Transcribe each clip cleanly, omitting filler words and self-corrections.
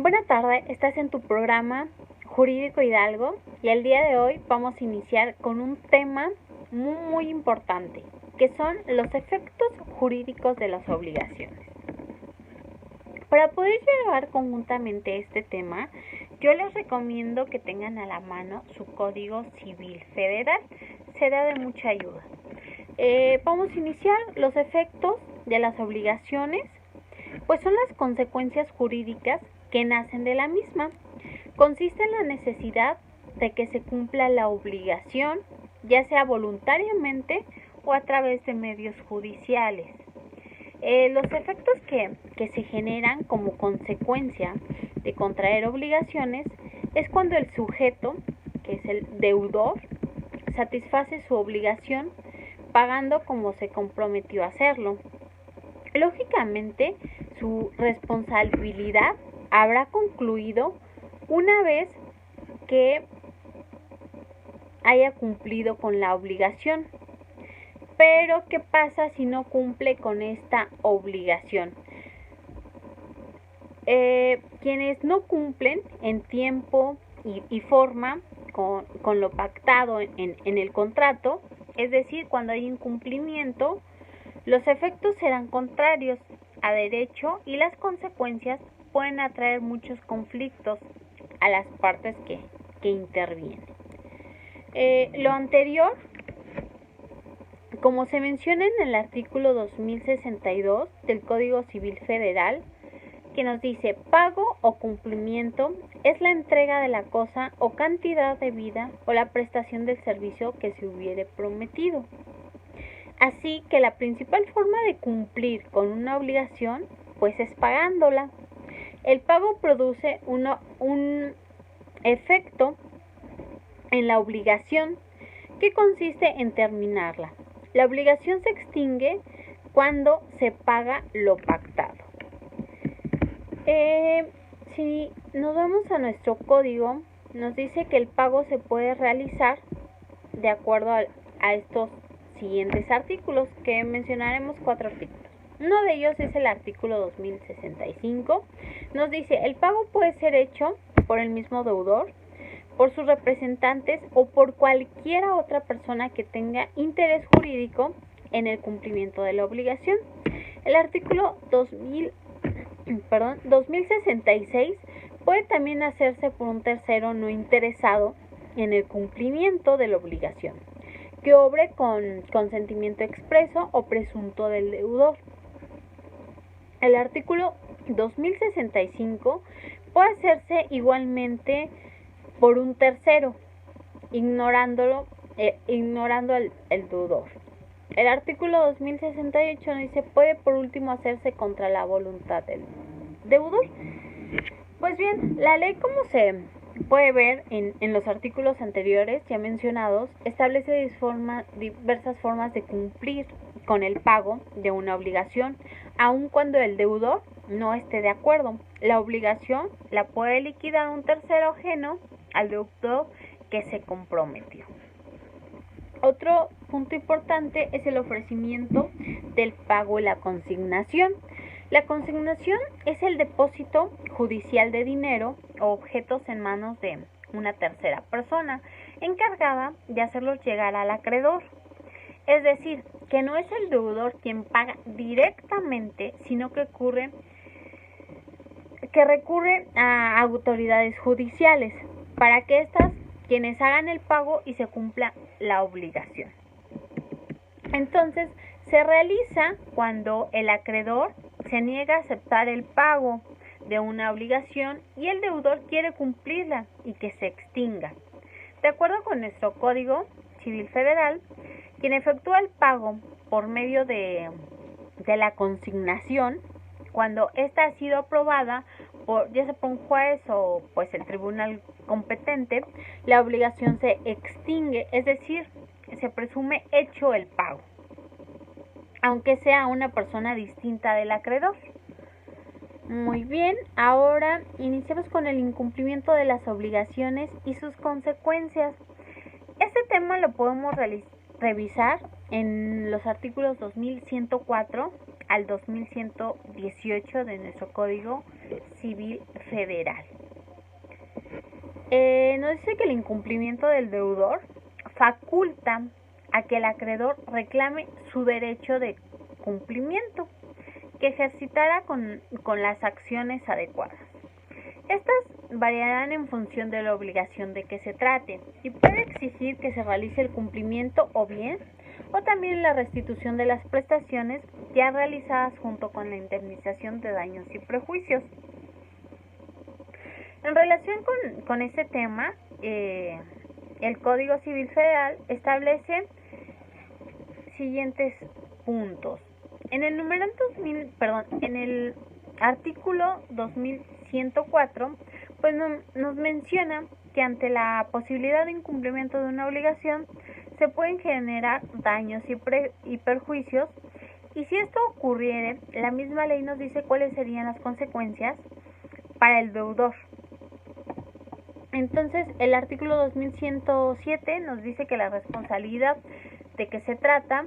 Buenas tardes, estás en tu programa Jurídico Hidalgo y el día de hoy vamos a iniciar con un tema muy importante, que son los efectos jurídicos de las obligaciones. Para poder llevar conjuntamente este tema, yo les recomiendo que tengan a la mano su Código Civil Federal, será de mucha ayuda. Vamos a iniciar los efectos de las obligaciones, pues son las consecuencias jurídicas que nacen de la misma. Consiste en la necesidad de que se cumpla la obligación, ya sea voluntariamente o a través de medios judiciales. Los efectos que se generan como consecuencia de contraer obligaciones es cuando el sujeto, que es el deudor, satisface su obligación pagando como se comprometió a hacerlo. Lógicamente, su responsabilidad habrá concluido una vez que haya cumplido con la obligación. Pero, ¿qué pasa si no cumple con esta obligación? Quienes no cumplen en tiempo y forma con lo pactado en el contrato, es decir, cuando hay incumplimiento, los efectos serán contrarios a derecho y las consecuencias pueden atraer muchos conflictos a las partes que intervienen. Lo anterior, como se menciona en el artículo 2062 del Código Civil Federal, que nos dice: pago o cumplimiento es la entrega de la cosa o cantidad debida o la prestación del servicio que se hubiere prometido. Así que la principal forma de cumplir con una obligación, pues es pagándola. El pago produce un efecto en la obligación que consiste en terminarla. La obligación se extingue cuando se paga lo pactado. Si nos vamos a nuestro código, nos dice que el pago se puede realizar de acuerdo a estos siguientes artículos, que mencionaremos 4 artículos. Uno de ellos es el artículo 2065. Nos dice: el pago puede ser hecho por el mismo deudor, por sus representantes o por cualquiera otra persona que tenga interés jurídico en el cumplimiento de la obligación. El artículo 2066 puede también hacerse por un tercero no interesado en el cumplimiento de la obligación, que obre con consentimiento expreso o presunto del deudor. El artículo 2065 puede hacerse igualmente por un tercero, ignorando el deudor. El artículo 2068 nos dice: puede por último hacerse contra la voluntad del deudor. Pues bien, la ley, como se puede ver en los artículos anteriores ya mencionados, establece diversas formas de cumplir con el pago de una obligación, aun cuando el deudor no esté de acuerdo. La obligación la puede liquidar un tercero ajeno al deudor que se comprometió. Otro punto importante es el ofrecimiento del pago y la consignación. La consignación es el depósito judicial de dinero o objetos en manos de una tercera persona, encargada de hacerlos llegar al acreedor. Es decir, que no es el deudor quien paga directamente, sino que recurre a autoridades judiciales para que quienes hagan el pago y se cumpla la obligación. Entonces, se realiza cuando el acreedor se niega a aceptar el pago de una obligación y el deudor quiere cumplirla y que se extinga. De acuerdo con nuestro Código Civil Federal, quien efectúa el pago por medio de la consignación, cuando ésta ha sido aprobada ya sea por un juez o pues el tribunal competente, la obligación se extingue, es decir, se presume hecho el pago, aunque sea una persona distinta del acreedor. Muy bien, ahora iniciamos con el incumplimiento de las obligaciones y sus consecuencias. Este tema lo podemos revisar en los artículos 2104 al 2118 de nuestro Código Civil Federal. Nos dice que el incumplimiento del deudor faculta a que el acreedor reclame su derecho de cumplimiento, que ejercitará con las acciones adecuadas. Estas variarán en función de la obligación de que se trate y puede exigir que se realice el cumplimiento o también la restitución de las prestaciones ya realizadas junto con la indemnización de daños y perjuicios. En relación con este tema, el Código Civil Federal establece siguientes puntos. En el artículo 2104, pues nos menciona que ante la posibilidad de incumplimiento de una obligación se pueden generar daños y perjuicios, y si esto ocurriere, la misma ley nos dice cuáles serían las consecuencias para el deudor. Entonces, el artículo 2107 nos dice que la responsabilidad de que se trata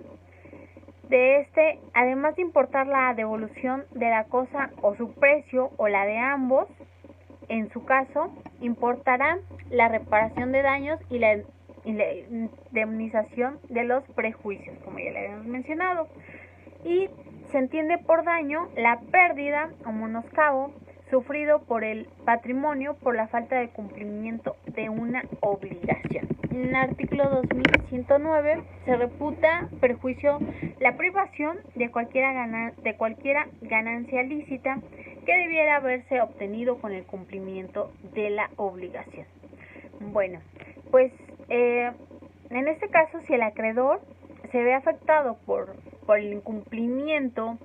de además de importar la devolución de la cosa o su precio o la de ambos, en su caso, importará la reparación de daños y la indemnización de los prejuicios, como ya le habíamos mencionado. Y se entiende por daño la pérdida o menoscabo sufrido por el patrimonio por la falta de cumplimiento de una obligación. En el artículo 2109 se reputa perjuicio la privación de cualquiera ganancia lícita que debiera haberse obtenido con el cumplimiento de la obligación. Bueno, pues en este caso, si el acreedor se ve afectado por el incumplimiento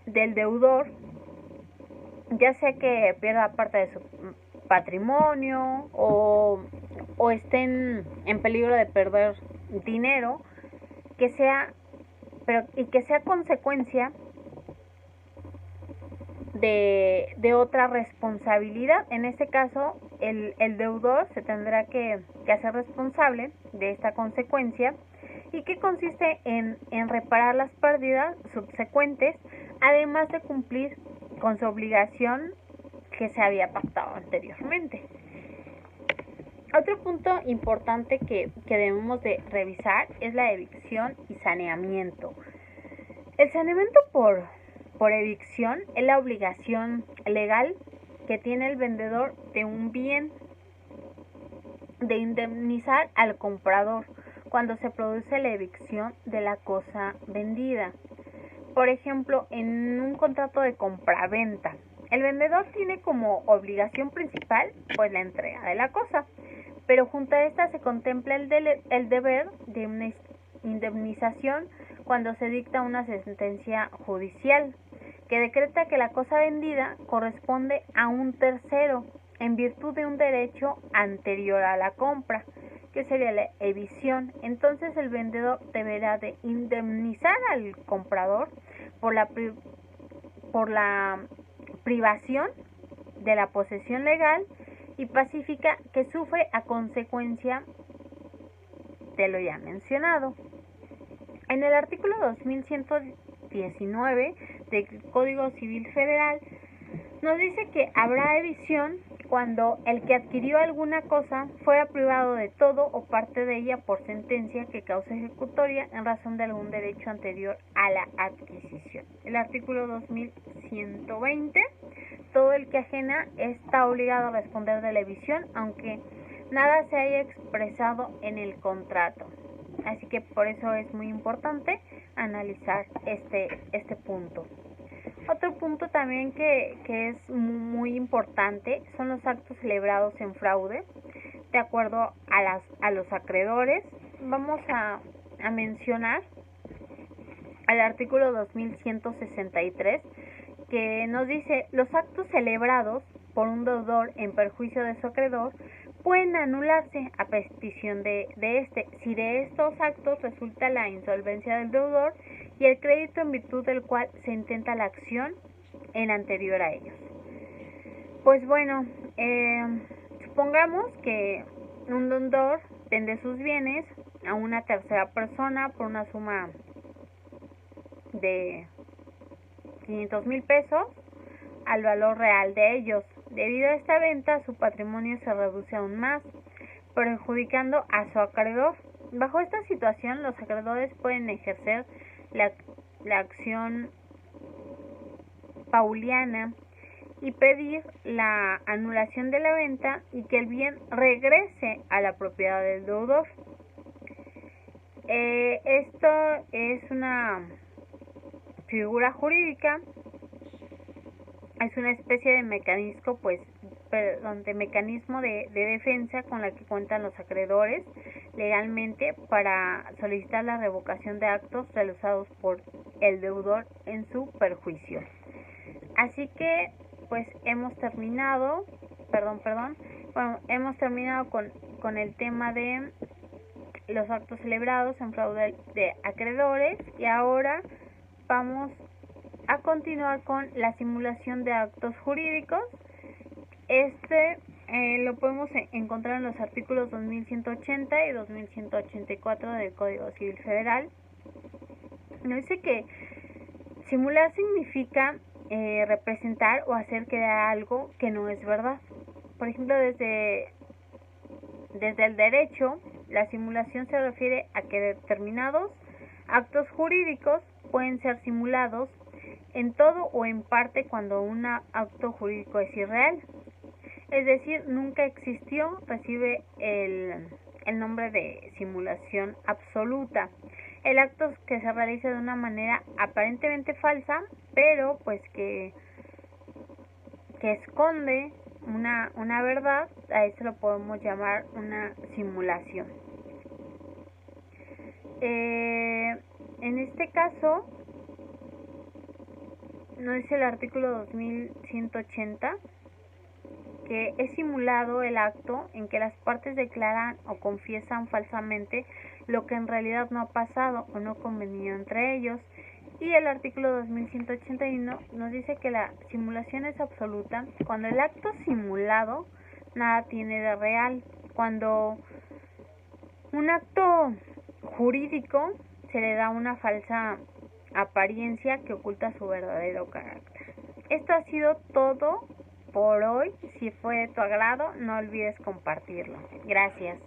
del deudor, ya sea que pierda parte de su patrimonio o estén en peligro de perder dinero, que sea consecuencia de otra responsabilidad. En este caso, el deudor se tendrá que hacer responsable de esta consecuencia, y que consiste en reparar las pérdidas subsecuentes, además de cumplir con su obligación que se había pactado anteriormente. Otro punto importante que debemos de revisar es la evicción y saneamiento. El saneamiento por evicción es la obligación legal que tiene el vendedor de un bien de indemnizar al comprador cuando se produce la evicción de la cosa vendida. Por ejemplo, en un contrato de compraventa, el vendedor tiene como obligación principal pues la entrega de la cosa, pero junto a esta se contempla el deber de una indemnización cuando se dicta una sentencia judicial que decreta que la cosa vendida corresponde a un tercero en virtud de un derecho anterior a la compra, que sería la evicción. Entonces el vendedor deberá de indemnizar al comprador por la privación de la posesión legal y pacífica que sufre a consecuencia de lo ya mencionado. En el artículo 2119 del Código Civil Federal nos dice que habrá evicción cuando el que adquirió alguna cosa fuera privado de todo o parte de ella por sentencia que cause ejecutoria en razón de algún derecho anterior a la adquisición. El artículo 2120, todo el que ajena está obligado a responder de la evicción, aunque nada se haya expresado en el contrato. Así que por eso es muy importante analizar este punto. Otro punto también que es muy importante son los actos celebrados en fraude de acuerdo a los acreedores. Vamos a mencionar al artículo 2163, que nos dice: los actos celebrados por un deudor en perjuicio de su acreedor pueden anularse a petición de este, si de estos actos resulta la insolvencia del deudor y el crédito en virtud del cual se intenta la acción en anterior a ellos. Pues bueno, supongamos que un deudor vende sus bienes a una tercera persona por una suma de 500,000 pesos al valor real de ellos. Debido a esta venta, su patrimonio se reduce aún más, perjudicando a su acreedor. Bajo esta situación, los acreedores pueden ejercer la acción pauliana y pedir la anulación de la venta y que el bien regrese a la propiedad del deudor. Esto es una figura jurídica, es una especie de mecanismo, de defensa con la que cuentan los acreedores legalmente para solicitar la revocación de actos realizados por el deudor en su perjuicio. Así que pues hemos terminado con el tema de los actos celebrados en fraude de acreedores, y ahora vamos a continuar con la simulación de actos jurídicos. Lo podemos encontrar en los artículos 2180 y 2184 del Código Civil Federal. Nos dice que simular significa representar o hacer creer algo que no es verdad. Por ejemplo, desde el derecho, la simulación se refiere a que determinados actos jurídicos pueden ser simulados en todo o en parte cuando un acto jurídico es irreal. Es decir, nunca existió, recibe el nombre de simulación absoluta. El acto que se realiza de una manera aparentemente falsa, pero pues que esconde una verdad, a eso lo podemos llamar una simulación. En este caso, nos dice el artículo 2180 que es simulado el acto en que las partes declaran o confiesan falsamente lo que en realidad no ha pasado o no convenido entre ellos. Y el artículo 2181 nos dice que la simulación es absoluta cuando el acto simulado nada tiene de real, cuando un acto jurídico se le da una falsa apariencia que oculta su verdadero carácter. Esto ha sido todo por hoy. Si fue de tu agrado, no olvides compartirlo. Gracias.